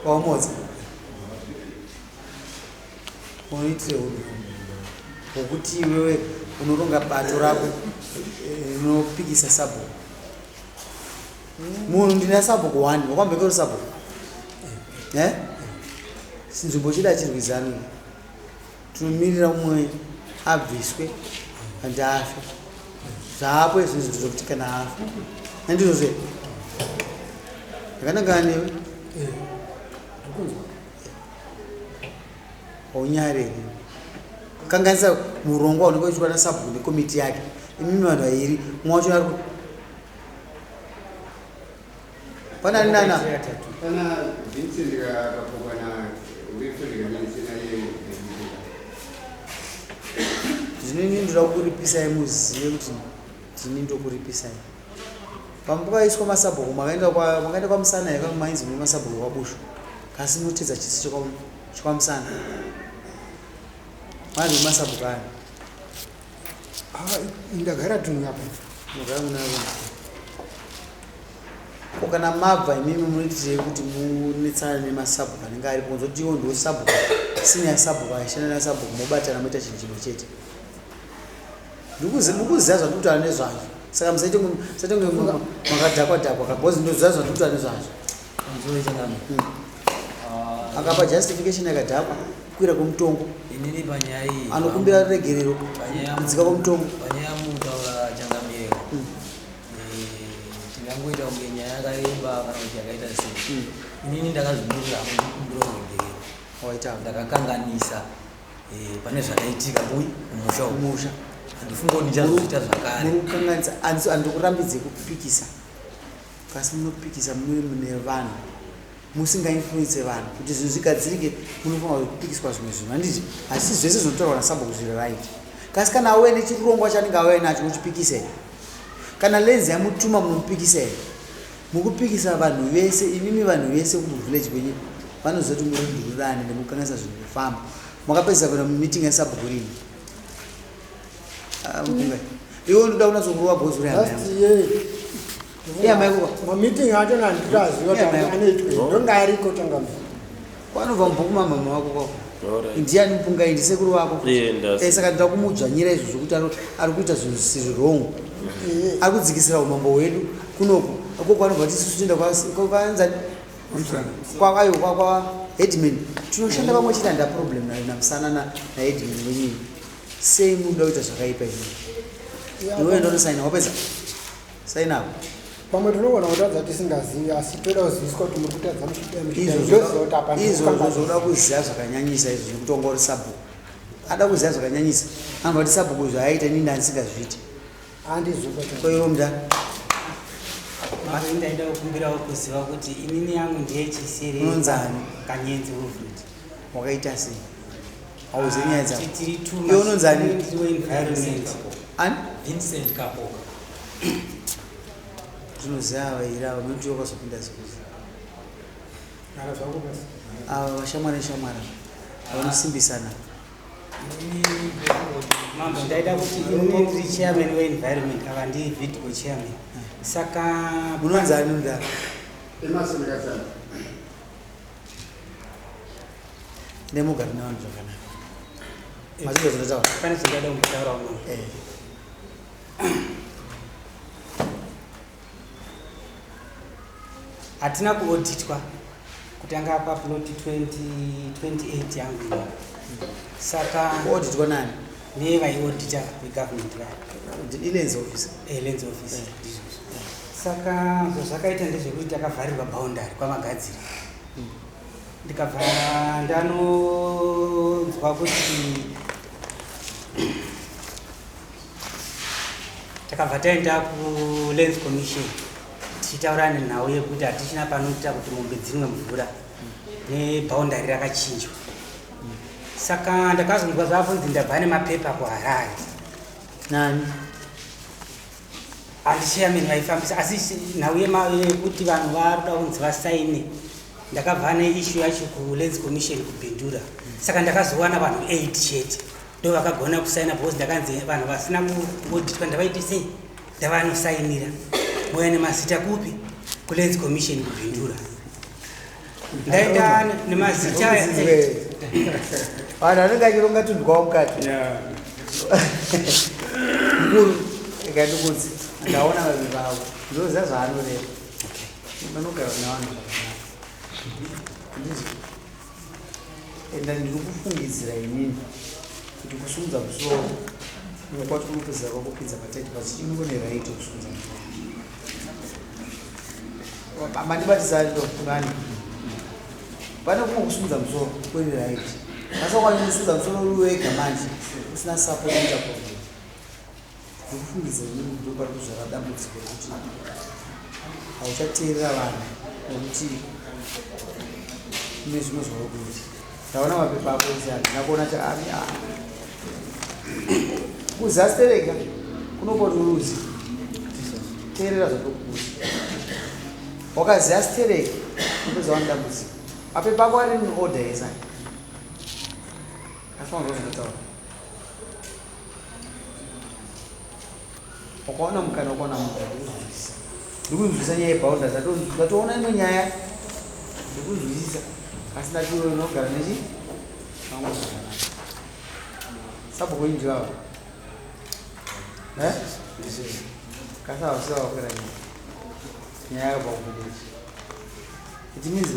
wamodzi unoitire wokuti iwewe unoronga bato rako unopikisa sabhuku munhu ndina sabhuku 1 wakwambekero sabhuku sinzvimbo chida chirwizano tinomirira umwe abviswe andi afe zvapo izvo zvinhu zvokuti kana afa andizvozve yakanangana newe aunyareri kanganisa murongwa unenge uchiitwa nasabhuku nekomiti yake imimi vanhu vairi mumwe wacho ari pana ari nana pana Vincent akapokana urifundika medicine ye zvinini ndoda kuripisai muzive kuti tini ndokuripisai pambukaiswa masabhuku makaenda kwamusana yakakumainzi mune masabhuku ekwabushu kasi notedza chisi chekwamusana mane masabhuku aya ndagara tunhu apa mugara munavo kana mabva imimi munoitirei kuti munetsana nemasabhuku anenge aripo nzoti iwo ndo sabhuku sina sabhuku aishanda nasabhuku mobatana moita chinhu chimwe chete ndikuziva zvakutaura nezvazvo saka musatonge makadhakwa kabhozi ndoziva zvakutaura nezvazvo akapa justification yakadhakwa kukwira kwemutongo inini panyaya anokumbira regerero kudzika kwemutongo panyaya mutaura changamiro tingangoita kunge nyaya yakareba kana kuti yakaita sei inini ndakazvinurira mukumbiro regerero waita ndakakanganisa pane zvakaitika mumusha handifunga kuti ndichazoita zvakare mukukanganisa andikurambidzei kupikisa kasi munopikisa mune vanhu musingainfluence vanhu kuti zvinhu zvigadzirike munofanira kupikiswa zvimwe zvinhu handiti asi zvese zvinotaurwa nasabhuku zviri right kasi kana auye nechirongwa chanenge auya nacho muchipikisei kana lenzi yamutuma munomupikisei mukupikisa vanhu vese imimi vanhu vese kumuvhileji kwenyu vanozoti murindurirane nemukanganisa zvinhu kufamba makapedzisa kuenda mumeeting yesabhuku rini iwe unoda unazokuruwa bhozi mameeting acho nandikaziva ndonga ariko tangambo kwanobva mubhuku mamama wako kwako ndiani mupungai ndisekuru wako saka ndoda kumudzvanyira izvo zvokuti ari kuita zvinhu zvisiri wrong ari kudzikisira umambo hwedu kunoku ako kwanobva tisusu tienda kwanzani kwa headman tinoshanda pamwe chete handa problem namusana naheadman wenyini sei munoda kuita zvakaipa izvi iwe ndonosaina wapedza saina apo pamwe tinogona kutadza tisingazivi asi toda kuziviswa kuti muri kutadza izvo zvoda kuziva zvakanyanyisa izvo zvekuti ongori sabhuku ada kuziva zvakanyanyisa anhu vati sabhuku zvaaita nini andisingazviiti koiwo mudani ndaida kukumbirawo kuziva kuti inini yangu ndeyechisere unonzani kanyenzi movement wakaita sei hauzivi nyaya dzako tiri iwe unonzani environment ani Vincent Kapoka zvinoziva vaira vamoti wakazopinda zikuzi ava vashamwari neshamwara vanosimbisana mambo ndaida kuti inini ndiri chairman weenvironment ava ndiri vidco chairman saka munonzani nda emasimikasana ndemugari navanhu zvakanaka mazviro zvinotaura pane zvindaida kumutaura uno hatina kuoditwa kutanga paploti 28 yangu ino saka kuoditwa nani nevaiodita vegovernment ilenzi office lenzi office saka zvazvakaita ndezvekuti takavharirwa boundary kwamagadziri ndikabva ndanonzwa kuti takabva taenda kulands commission tichitaura nenhau yekuti hatichina panoita kuti mombe dzimwe mvura neboundary rakachinjwa saka ndakazonzwa zvavunzi ndabva nemapepa kuharare nani handichairman vaifambisa asi nhau yekuti vanhu varuda kunzi vasaine ndakabva neissue yacho kulands commission kubhindura saka ndakazowana vanhu 8 chete ndo vakagona kusaina because ndakanzi vanhu vasina kuoditwa ndavaite sei ndavanosainira mouya nemazita kupi kulands commission kubhindura ndaita nemazita vanhu vanenge achironga tunhu kwavo mukati mukuru ikandikudzi ndaona mapepa avo ndoziva zvaanoreva vanogara navanhu zvakanaka enda ndiri kufungidzira inini kuti kusumudza musoro kwacho kunopedzera kwakupedza pataiti pasi chinongoneraiti kusumudza musoro mandibatisando vani pane kumwe kusumudza musoro kweneraiti asakwanisa kusumudza musoro uri wega manje usina support ichaproblem ndikufungidzira inini ndo pari kuzvara dambudziko rekuti hauchateerera vanhu nokuti kune zvimwe zvauri kuita ndaona mapepa ako ese ndakuona kuzastereka kunopoturuzi teerera zvotokuuza wakaziva stereka unopedza wanodambudzika mapepa ako ari muorder yesai afanira zvinotaura wakaona mukana wakaona munhu ndikuzwisisa ndikunzwisisa nyaya yebhaunda ndatoona imwe nyaya ndikunzwisisa asi ndatiwe inogara nechi vamwe zvakanaka sabhuku injivava kasavasivawakwira nyaya yakabvakukudechi iti minzi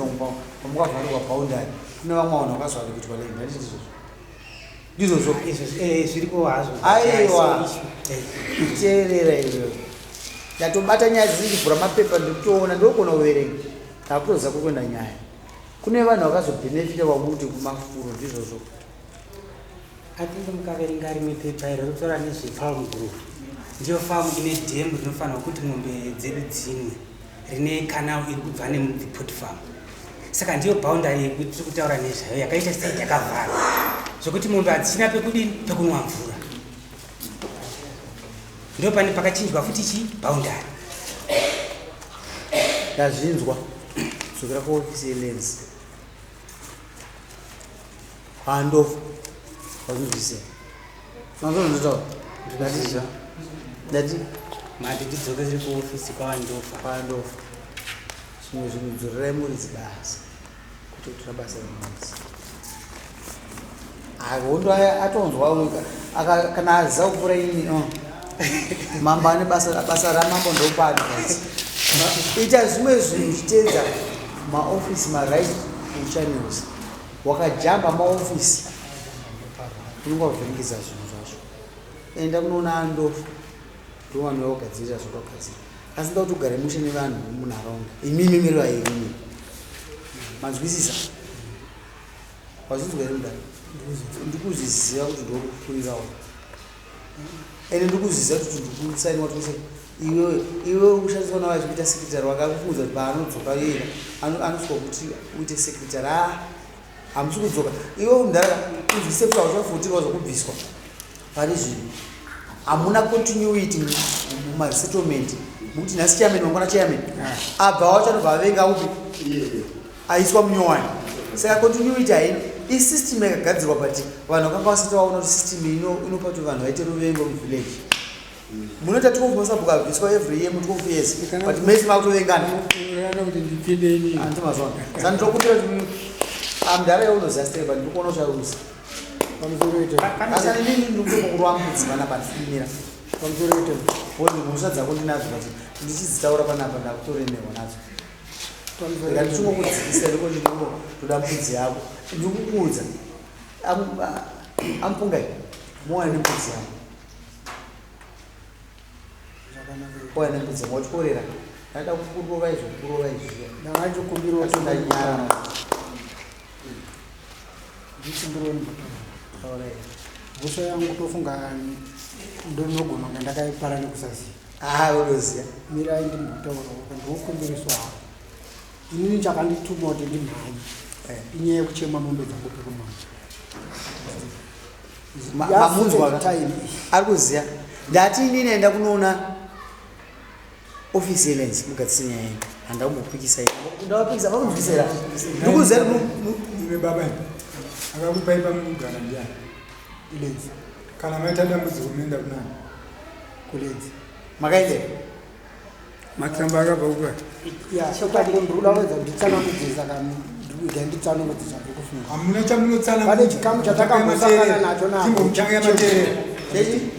pamukavharirwa bhaundari kune vamwe vanhu vakazvare kuitwa lei ndanditi izvozvo zviriko hazvo aiwa teerera iyoyo ndatobata nyaya dzirikubvura mapepa ndikutoona ndokona kuverenga ndakutoziva kukwenda nyaya kune vanhu vakazobhenefita vamuti kumafuro ndizvozvo atinge mukaverenga rimwe pepa iri rinotaura nezvefarm group ndiyo famu ine dhembu rinofanirwa kuti mombe dzedu dzimwe rine canal iri kubva nemupot farm saka ndiyo bhaundari yekutiri kutaura nezvayo yakaita sei yakavhara zvokuti mombe hadzina pekudini pekunwa mvura ndo pane pakachinjwa futi chi bhaundari ndazvinzwa dzokera kuofisi yelenzi handofa wazvinzwisei mazonondotaura ndatizva ndati mati tidzoke ziri kuofisi kwavandofa zvimwe zvinhu dzorerai muridzi basa kutotora basa remuridzi hondo atonzwa kana aziva kupfuura ini mambo ane basa ramambo ndopano ita zvimwe zvinhu uchiteedza maofisi maright channels wakajamba maofisi unonga kuvhenekesa zvinhu zvacho enda kunoona andofa ndo vanhu vaugadzirira zvakagadzira asi nda kuti ugare mushe nevanhu munharaunda imimemerwa yeimwe manzwisisa wazvinzwa iri mudari ndikuzviziva kuti ndokupurirawo ende ndikuzviziva kuti ndikusainiwa tose iwe ushandiswa navo achikuita sekretary wakakufudza kuti paanodzoka yera anosvika kuti uite sekretary hamusi kudzoka iwe mundara uzvise kuti hauchafutirwa zvokubviswa pane zvinhu hamuna continuity mumasettlement mukuti nhasi chairman mangwana chairman abva wachanobva avenga upi aiswa munyowani saka continuity haino isystem yakagadzirwa pati vanhu vakanga vasati vaona kuti system inopa kuti vanhu vaite ruvengo muvillage munoita 12 masabhuku abviswa every year mu12 years but mese makutovengana andimazvona saka ndinokumbira kuti amudhara yaunoziva steba ndikuona ucharusa asani nini ndikutomukuru wangu kudzimana pandifinira mhosva dzako ndinadzo kuti ndichidzitaura panapa ndakutoremerwa nadzo rega ndichongokudzikisa riko ndinotoda mbudzi yako ndikukuudza amupungai muwane nembudzi yako muwane nembudzi yako wachikorera ndaida kurova izvondanyara mhosva yangu tofunga ndonogona kunge ndakaipara nekusaziva unoziva mirai ndimutaura ndokumbiriswa havo inini chakandituma kuti ndimhanye inyaya yekuchema mombe dzangu pekumama mamunzwa ari kuziva ndati inini aenda kunoona ofisi yelenzi mugadzise nyaya yenyu handa kumbopikisa ndawapikisa vakunzwisira ndikuziva ime baba akakupai pamugara ndiani ilenzi kana maita dambudziko munoenda kunani kulenzi makaendera matsamba akabva kupa chokwadi ndikuda kuedza kuti tsanangudzisa nditsanongo dzisabve kufunga hamuna chamunotsana pane chikamu chatakambosangana nacho muchanga matere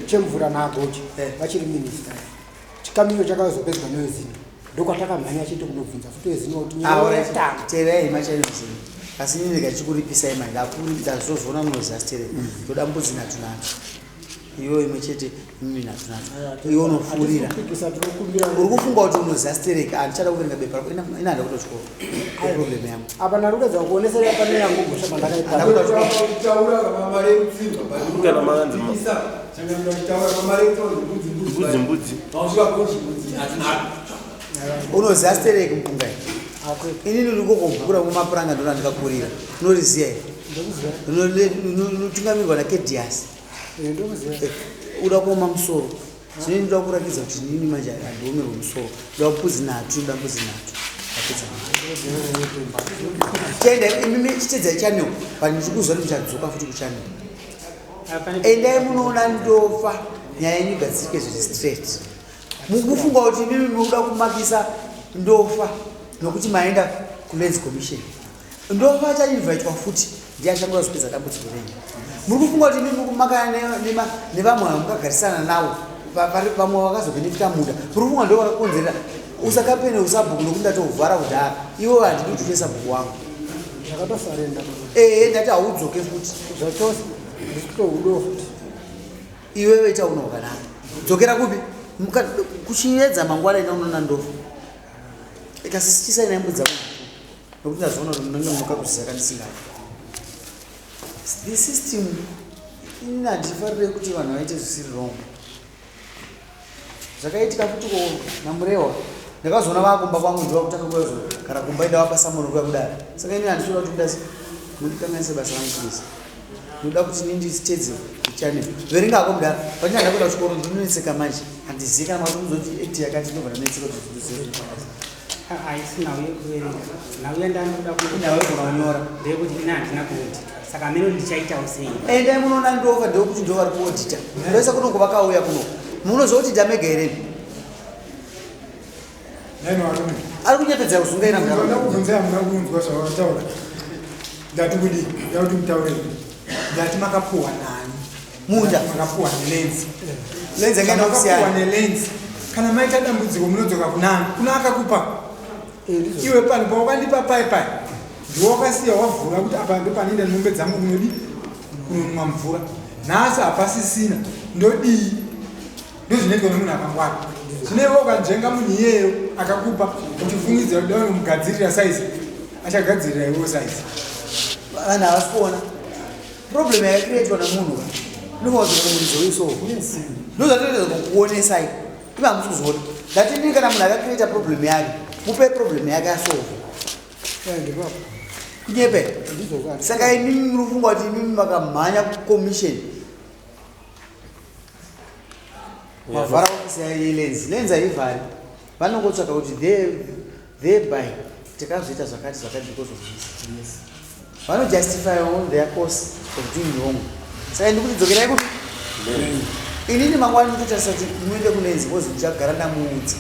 chemvura nagochi vachiri minista chikamu icho chakazopedzwa nevezino ndokwatakamhanya chete kunobvunza futi vezino kuti teerai machaizini asi inini ndikachikuripisai mari ndazozona munozasitere ndoda mbudzi natunatu iwe imwe chete mimi natunatu iwe unofurira uri kufunga kuti unozasitere andichada kuverenga bepa rako inanda kuto chikoro problem yangu apa narikudza kuonesera pane yangu gosha pandakaita unozasitere mpungai inini urikokombukura mumapuranga ndona ndikakurira unoriziya here unotungamirwa nakediasi uda kuoma musoro zvine ndoda kurakidza kuti nini manje handiomerwa musoro ndoda mbudzi nhatu ndoda mbudzi nhatu tienda imimi chitedzai chanel pani ndichikuzwa kuti muchadzoka futi kuchanel endai munoona ndofa nyaya yenyu igadzirike zviri straight mukufunga kuti imimi mukuda kumakisa ndofa nokuti maenda kulands commission ndofa chainvaitwa futi ndiachangura zvipedza dambudziko renyu muri kufunga kuti imimi mukumakana nevamwe vamukagarisana navo pamwe vakazobhenefita muda muri kufunga ndo vakakonzerera usakapene usabhuku nokuti ndatovhara kudhara iwo handidi kuti uche sabhuku wangu zvakatosarenda ndati haudzoke futi zvachose ndisitoudo futi iwe veita uno wakanaka dzokera kupi kuchiedza mangwana ina unoona ndofu ikasisichisaina imbudza nokuti ndazoona kuti munenge mukakusisaka ndisingai the system inini handifarire kuti vanhu vaite zvisiri wrong zvakaitika futi namurewa ndakazoona vakumba kwangu ndiva kutanga kuyazo kana kumba ida wapasamuro kuya kudaro saka inini handitoda kuti kudasi mundikanganise basa rangu kuisa ndoda kuti ninditedze channel veringako kudaro pandinanda kuenda kuchikoro ndinoneseka manje handizivi kana mwati kuzoti act yakati ndobva ndaneseka kuti haisi nhau yekuverenga nhau yandanoda nawe kunonyora ndeyekuti ina handina kuodita saka amene ndichaitawo sei endai munoona ndofa ndekuti ndo vari kuodita ndoisa kunongo vakauya kuno munozoodita mega hereni ari kunyepedza kuzungaira ndakubvunzira muna kunzwa zvavataura ndati kudi ndakuti mutaure ndati makapuhwa nani munda makapuhwa nelenzi lenzi angaenda kusiyana nelenzi kana maita dambudziko munodzoka kunani kuna akakupa iwe pano pawakandipa pai ndiwakasiya wavhura kuti apa ndopanoenda mombe dzangu kunodi kunonwa mvura nhasi hapasisina ndodii ndozvinoitwa nemunhu akangwara zvinewe ukanzvenga munhu iyeyo akakupa uchifungidzira kuti danomugadzirira saizi achagadzirira iwewo saizi vanhu havasi kuona problem yakakreatwa namunhu inovazokomunizoisovo ndozvatoita kukuonesai ive hamusi kuzoona ndatini kana munhu akakreata problem yake mupe problem yake asolve kunyepe saka imimi munofunga kuti imimi makamhanya kucommission mavhara lenzi haivhari vanongotsvaka kuti thereby takazoita zvakati because of this vanojustify all their course of doing wrong saka ndikuti dzokerai kuti inini mangwani nditotarisa kuti muende kulenzi kozi ndichagara ndamuudza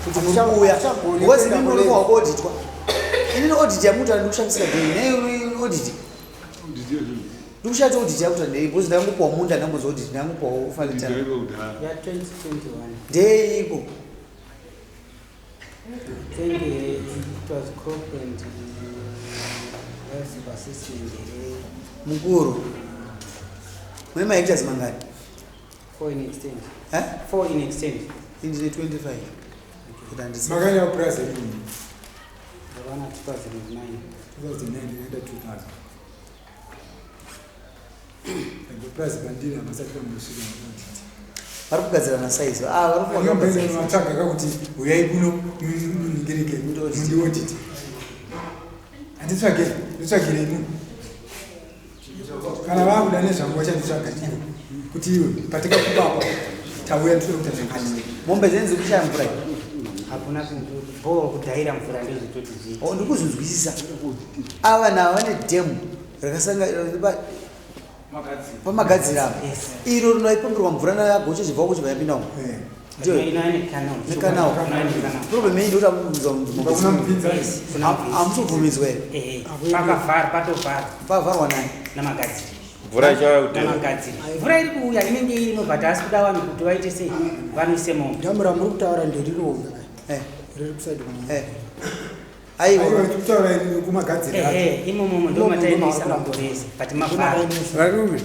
kuti mukuuya because imimi munofunga kuoditwa inini audit yamuta ndikushandisika dei nei audit ndikushati audit yakuta ndei because ndangopuwa munda ndambozi audit ndangopuwa ufalitana ya 2021 ndeiko I think it was crop and health assistant mukuru mune mahectares mangani 4 in extent eh 4 in extent indine 25 kuti handisi makanya price yini ndavana 2009 2009 the price bandira masati kamusika vari kugadzira masaizi varikuvatsvaga kakuti uyai kuno muningirike mundioditi handitsvagire inu kana vakuda nezvangu vachanditsvaga ivo kuti iwe patikakupapa tauya tinokuta zvakati mombe dzenzi kushaya mvura hakuna bhoro kudhaira mvura ndozvitoti zvii ndikuzvinzwisisa ava navo vane dhemu rakasanga pamagadzira iro rinoipomerwa mvura nayagocha chibva kuchibva yapinda umo Ndio. Nikanawo. Problem hii ndio Kuna mpinza. amsubvumizwe pakavhara patovhara pavarwa naye namagadziri mvura ichauya kutema namagadziri mvura iri kuuya inenge irimo but asi kuda vanhu kuti vaite sei vanoise mombe Dhamu ramuri kutaura nderiroga eh riri kusaidi eh aiwa Kutaura kumagadzira. imomomo ndo mataendesa maporesi but mavhara varume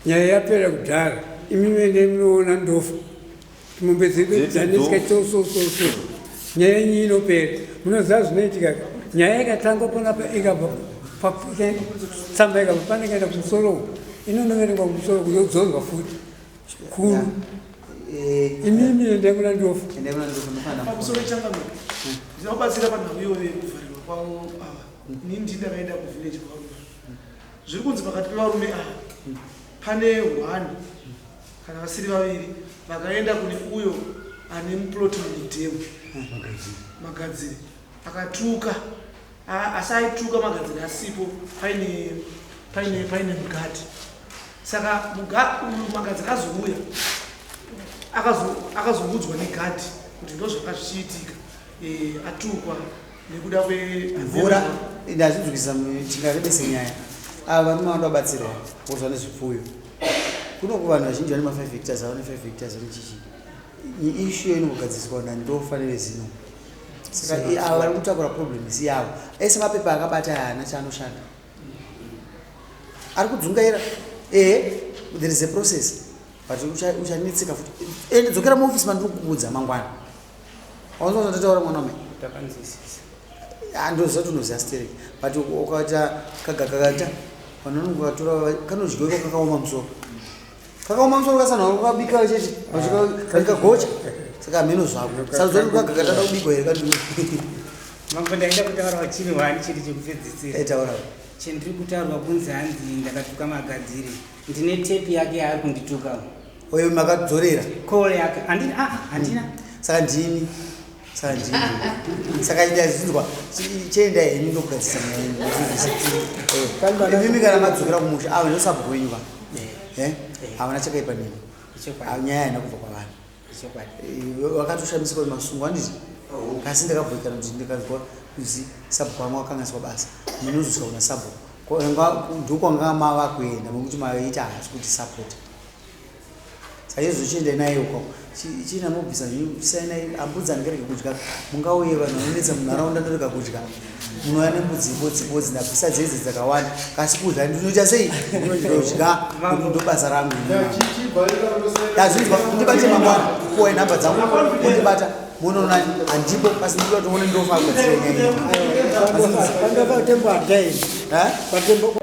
nyaya yapera kudhara imi mene munoona ndofu mombe dzedu dzanesika tosososo nyaya yenyu inopera munoziva zvinoitika nyaya ikatangwa panapa ikabva tsamba ikabva pane ikaenda kumusoro inonoverengwa kumusoro kuyodzorwa futi kuru imimi endekuna ndofu pamusoro changamiro ndinobatsira panhau iyoyo yekuvharirwa kwavo ava inini ndindakaenda kuvhileji kwavo zviri kunzi pakati pevarume ava pane 1 kana vasiri vaviri vakaenda kune uyo ane muploti mumidhemu magadziri akatuka asi aituka magadziri asipo paine mugati saka magadziri azouya akazoudzwa negadi kuti ndo zvanga zvichiitika atukwa nekuda mvura ndazvinzwikisa tingarebese nyaya ava varume vanoda kubatsirwa kuzwa nezvipfuyo kunoku vanhu vazhinji vane ma5 hectares avane 5 hectares vechichi ishu inogadziswa nandofanire zino saka ava vari kutakura problem isi yavo ese mapepa akabata hana chaanoshanda ari kudzungaira there is a process but uchanetseka futi ende dzokera muofisi mandiri kukuudza mangwana wauzozondataura mwana wame andoziva tunoziva stereki but ukaita kagakakata vanonongo vatora kanodyiwa kakaoma musoro kasanhwa kakabika chete kagocha saka mheno zvako sauzori kagakata kubikwa here kadii mambo ndaida kutaurawa chiri wani chiri chekupedzisira taurawo chendiri kutaurwa kunzi hanzi ndakatuka magadziri ndine tepi yake yaari kundituka oyo makadzorera kole yake handina saka ndini saka ndazvinzwa chienda henyu ndokugadzisa mimi kana madzokera kumusha ava ndosabva kwenyu va havana chakaipa nini nyaya haina kubva kwavanhu vakatoshamisika kuti masungu anditi kasi ndakabvoikana kuti ndikazwa kuzi sabhuku vamwe vakanganiswa basa minozosvika kuna sabhuku ndokwanga mava kuenda mokuti maita hasi kuti sapota saka izochienda naye ukwako china mobvisa sainai ambudzi andikereke kudya mungauye vanhu vanonetsa munharaunda ndoreka kudya munouya nembudzi ibodzibodzi ndabvisa dzedzi dzakawanda kasi kudya ndinoita sei ndodya kuti ndobasa rangu azvinzwa ndibate mangwana kuwai nhamba dzangu ondibata munoona handipo pasi ndikuda toone ndofa kugadzira nyaya Patembo